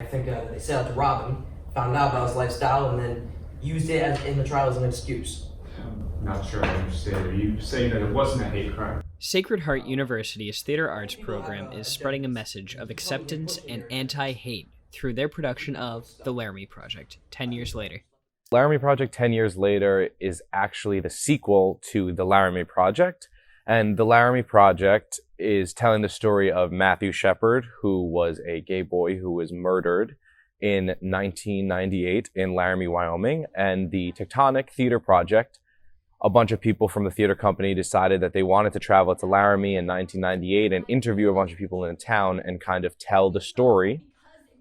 I think they set out to rob him, found out about his lifestyle, and then used it in the trial as an excuse. I'm not sure I understand. Are you saying that it wasn't a hate crime? Sacred Heart University's theater arts program is spreading a message of acceptance and anti-hate through their production of The Laramie Project, 10 years later. Laramie Project 10 years later is actually the sequel to The Laramie Project. And The Laramie Project is telling the story of Matthew Shepard, who was a gay boy who was murdered in 1998 in Laramie, Wyoming. And the Tectonic Theater Project, a bunch of people from the theater company decided that they wanted to travel to Laramie in 1998 and interview a bunch of people in the town and kind of tell the story,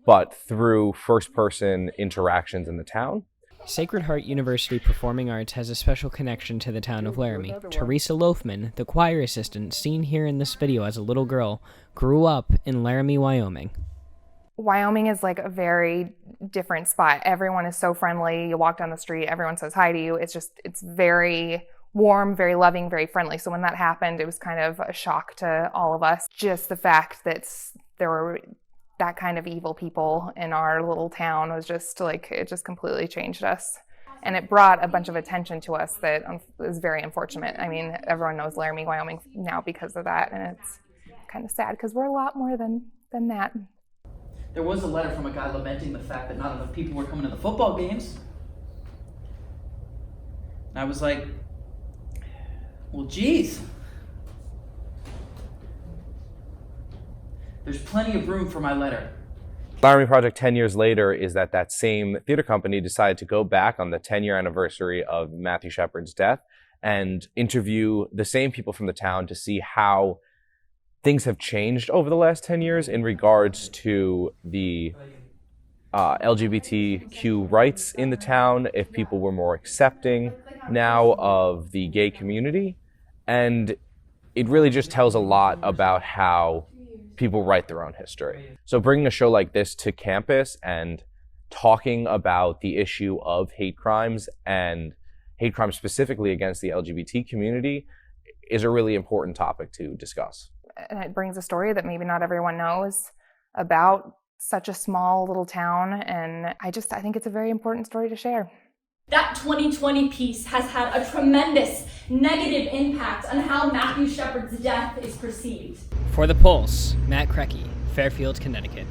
but through first-person interactions in the town. Sacred Heart University Performing Arts has a special connection to the town of Laramie. Teresa Loafman, the choir assistant seen here in this video as a little girl, grew up in Laramie, Wyoming. Wyoming is like a very different spot. Everyone is so friendly. You walk down the street, everyone says hi to you. It's very warm, very loving, very friendly. So when that happened, it was kind of a shock to all of us. Just the fact that there were that kind of evil people in our little town was just like, it just completely changed us. And it brought a bunch of attention to us that was very unfortunate. I mean, everyone knows Laramie, Wyoming now because of that. And it's kind of sad because we're a lot more than that. There was a letter from a guy lamenting the fact that not enough people were coming to the football games. And I was like, well, geez. There's plenty of room for my letter. Laramie Project 10 years later is that same theater company decided to go back on the 10-year anniversary of Matthew Shepard's death and interview the same people from the town to see how things have changed over the last 10 years in regards to the LGBTQ rights in the town, if people were more accepting now of the gay community. And it really just tells a lot about how people write their own history. So bringing a show like this to campus and talking about the issue of hate crimes and hate crimes specifically against the LGBT community is a really important topic to discuss. And it brings a story that maybe not everyone knows about such a small little town. And I think it's a very important story to share. That 2020 piece has had a tremendous negative impact on how Matthew Shepard's death is perceived. For The Pulse, Matt Kreckie, Fairfield, Connecticut.